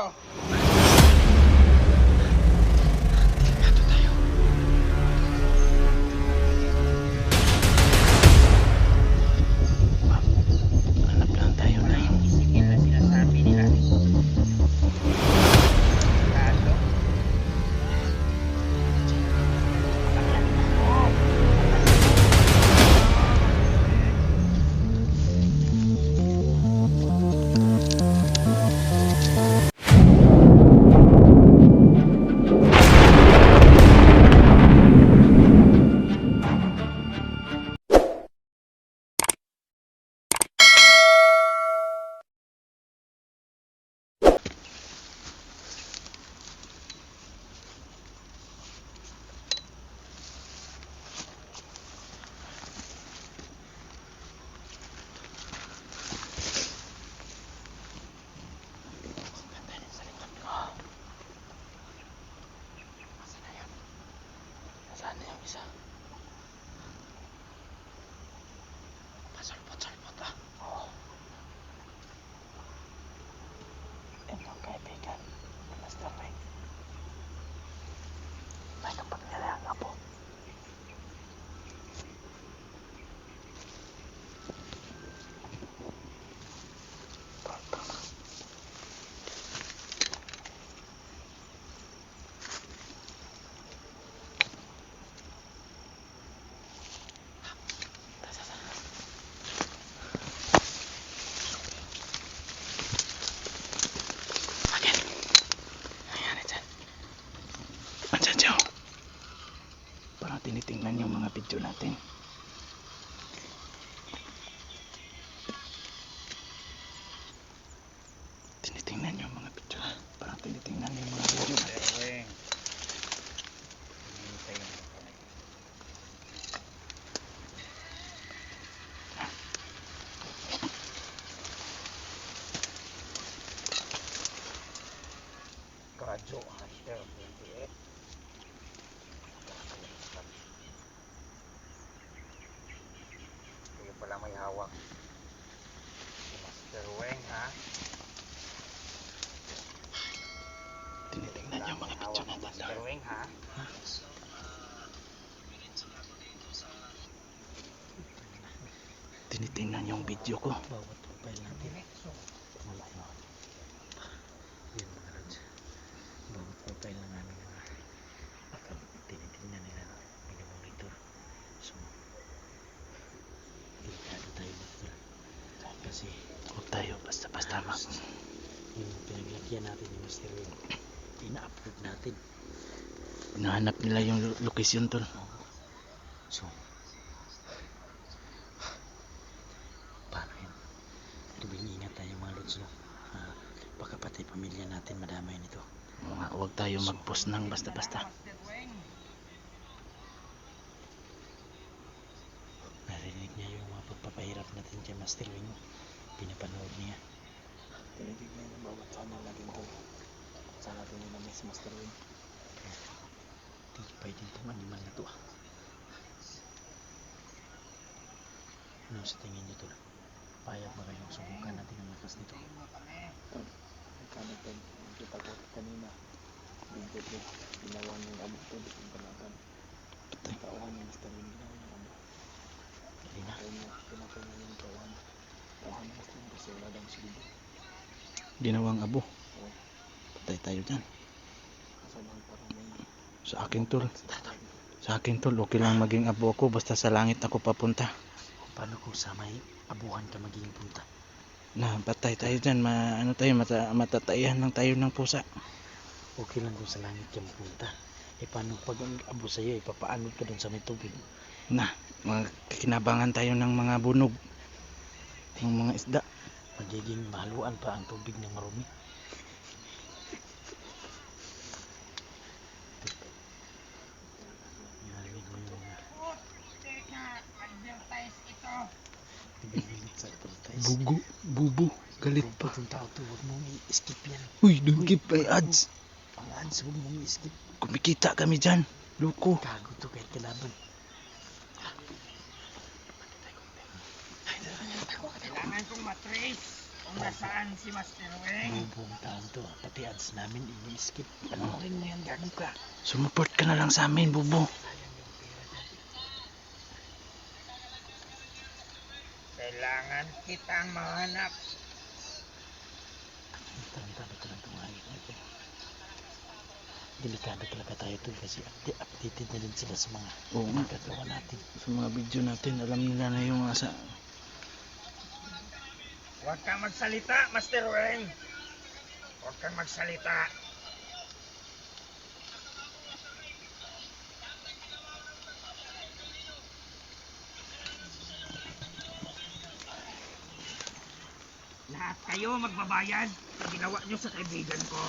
Hanap lang tayo na Isipin na sinasabi nila. Talo. Saan na yung isa? Pasalpot-salpot ah. Oo. Inyong kaibigan, Master Ray. May kapangyarihan nga po. Parang tinitingnan yung mga video natin. Tinitingnan yung mga video. Parang tinitingnan yung mga video natin. Radyo Hunter 28. Kaya pala may hawak si Master Weng, ha? Tinitingnan yung mga video natin. Master Weng, ha? Tinitingnan yung video ko. Bawat profile natin wala no. Yun mga lods, bawat profile ng aming account tinitingnan nila, monitor. So delikado tayo dito kasi Huwag tayo basta-basta yung pinaglagyan natin yung Master Wing ina-upload natin. Hinahanap nila yung location tol. So paano yun? Tubing ingat tayo mga lods, no? Baka pati pamilya natin madamay nito. Huwag tayo mag-post ng basta-basta. Narinig niya yung mga pagpapahirap natin kay Master Wing, pinapanood niya. Tinitignan yung bawat channel natin to. Saan natin yung namin si Master Weng. Tigpay din itong animal na to. Ano sa tingin nyo to? Payag ba kayong subukan natin ang lakas nito? Nagkanagtag. Kita ko kanina. Bigyan ko. Ginawan yung abot to. Di kong panagan. Tawan yung Master Weng. Ginawan yung abot. Hindi na. Kaya niya. Pinakay niya yung tawan. Tawan yung Master Weng. Kasi wala daw silbi. Ginawang abo. Patay tayo dyan. Kasabang parang may Sa akin tol. Sa akin tol, okay lang maging abo ako basta sa langit ako papunta. Paano kung sa may abuhan ka maging punta? Na, patay tayo dyan. Matatayan lang tayo ng pusa. Okay lang kung sa langit ka mapunta. Eh paano pag ang abo sa'yo, ipapaanod ka dun sa may tubig? Na, kinabangan tayo ng mga bunog. Ng mga isda. Magiging mahaluan pa ang tubig ng marumi. Narinig mo yung bibilit sa advertise. Bubo. Galit pa. Pag yung tao to, huwag mong i-skip yan. Uy, don't give by ads. Ang ads, huwag mong i-skip. Kumikita kami dyan. Loko. Gago to kahit kalaban. kailangan kong matrace. kung nasaan si Master Weng. Buong taon to, pati ads namin ini-skip. Panoorin mo yan, gago ka. Sumuport ka na lang sa amin, Bubo. Kailangan kitang mahanap. Tarantado talaga tumayo ito. Delikado talaga tayo to kasi updated na din sila sa mga gagawa natin. Sa mga video natin, alam nila na yung asa. Huwag kang magsalita, Master Weng. Huwag kang magsalita. Lahat kayo magbabayad sa ginawa nyo sa kaibigan ko.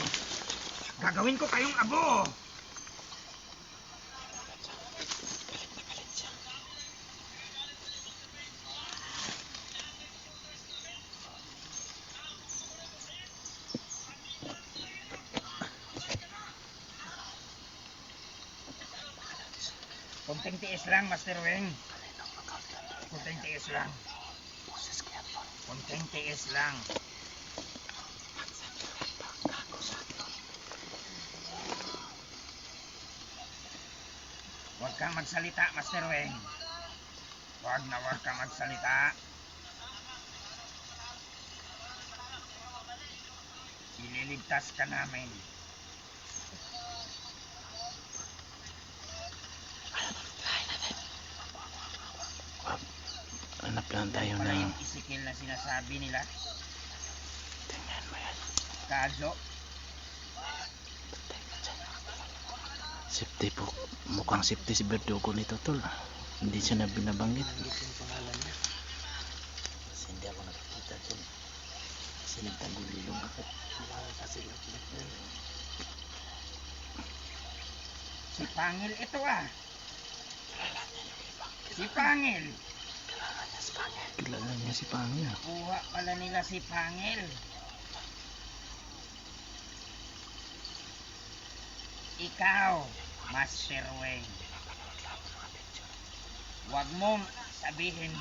Gagawin ko kayong abo. Galit na galit siya. Kunting tiis lang, Master Weng. Kunting tiis lang. Kunting tiis lang. Huwag kang magsalita, Master Weng. Huwag kang magsalita. Ililigtas ka namin. Hanap lang tayo Wala ng... yung isikil na sinasabi nila. Tingnan mo yan. Kadyo. Safety po. Mukhang safety si Verdugo nito, tol. Hindi siya na binabanggit. Nandito yung pangalan niya. Kasi hindi ako nakakita dyan. Kasi nagtagulilong ako. Wala kasi nagtagulilong na yun. Si Pangil ito ah. Si Pangil. Kilala niya si Pangil. Kuha pala nila si Pangil. Ikaw, Master Weng. Huwag mong sabihin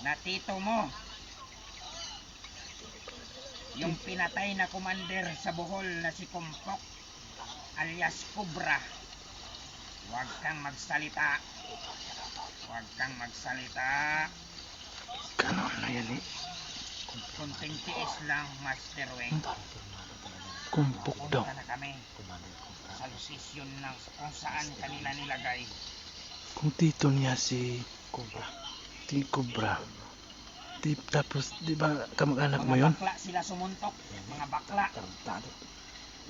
na tito mo yung pinatay na commander sa Bohol na si Kumpok alias Cobra. Huwag kang magsalita. Huwag kang magsalita. Ganon na yan eh. Kunting tiis lang, Master Weng. Kumpok daw. Punta na kami sa posisyon ng kung saan kanila nilagay. Kung tito niya si Cobra. Si Cobra. Tapos, di ba kamag-anak mo yun? Mga bakla sila sumuntok. Mga bakla.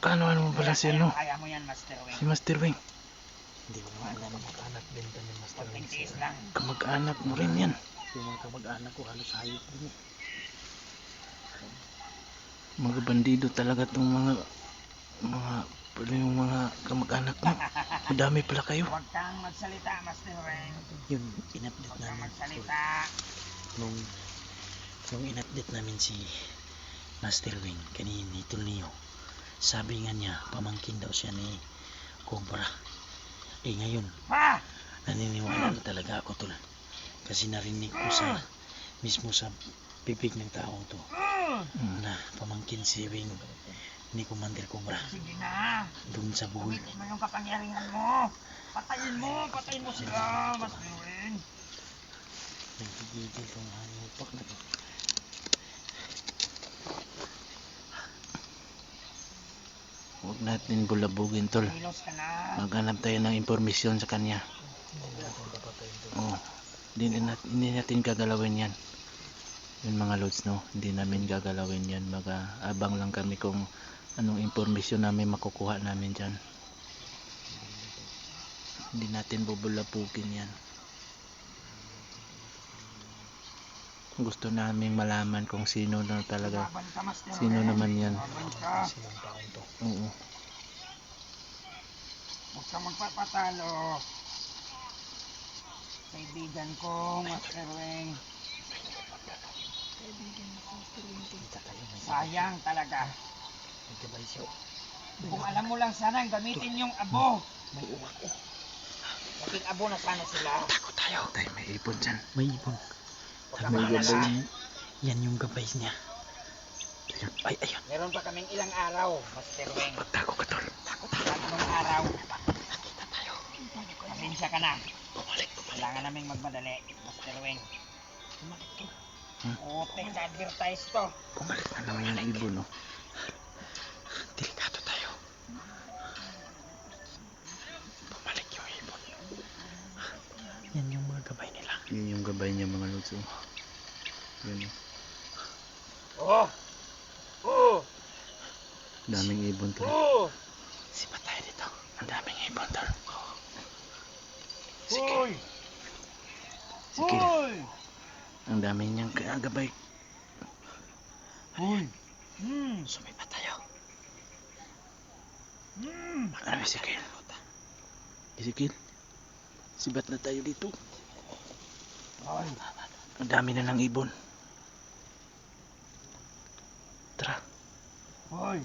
Ano mo pala si ano? Kaya mo yan, Master Weng. Si Master Weng. Hindi mo nga alam kamag-anak benta ni Master Weng. Kunting tiis lang. Kamag-anak mo rin yan. Yung mga kamag-anak ko halos hayop din eh. Mga bandido talaga tong mga yung mga kamag-anak mo. Madami pala kayo. Huwag kang magsalita, Master Weng. Yun, in-update Huwag kang namin. magsalita. Nung in-update namin si Master Weng kanina ni Tulnio, sabi nga niya, pamangkin daw siya ni Cobra. Eh ngayon, Ha! naniniwala na talaga ako tol. Kasi narinig ko sa mismo sa bibig ng taong to na pamangkin si Weng ni Commander Cobra Sige na. doon sa buhay. Gamitin mo yung kapangyarihan mo. Patayin mo sila, Master Weng. Nagigigil kong hanupak na to. Huwag natin bulabugin, tol. Kilos ka na. Maghanap tayo ng impormasyon sa kanya. Oo. Hindi natin gagalawin yan. Yun mga lods, no? Hindi namin gagalawin yan. Mag-abang lang kami kung anong impormasyon namin makukuha namin dyan. Hindi natin bubulabugin yan. Gusto namin malaman kung sino na talaga. Laban ka, Master Sino Weng. naman yan? Laban ka. Sinong taong to? Oo. Huwag kang magpapatalo. Kaibigan ko, Master Weng. Kita tayo, may Sayang talaga. gabay siya. Kung alam mo lang sana, gamitin yung abo. May uwak ko. Maging abo na sana sila. Takot tayo. Tayo may ipon dyan. May ibon. Huwag kang May mag-alala. gabay. Yan yung gabay niya. Ayun, ay, ayun. Meron pa kaming ilang araw, Master Weng. Pagtago ka tol. Tatlong araw. Nakita tayo. Pasensya ka na. Bumalik. Kailangan naming magmadali, Master Weng. Bumalik tol. Putik na advertise to. Bumalik. Ano naman yung ibon, no? Delikado tayo. Bumalik yung ibon. Yan yung mga gabay nila. Yun yung gabay niya mga lods, oh. Yun, Oh! Oh! daming ibon tol. Oh! Sipa tayo dito. Ang daming ibon tol. Hoy! Sige. Hoy! Ang dami niyang gabay. Hoy! Hmm! Sumipa tayo. Ano, Ezekiel? Ezekiel? Sibat na tayo dito. Hoy! Ang dami na ng ibon. Tara. Hoy!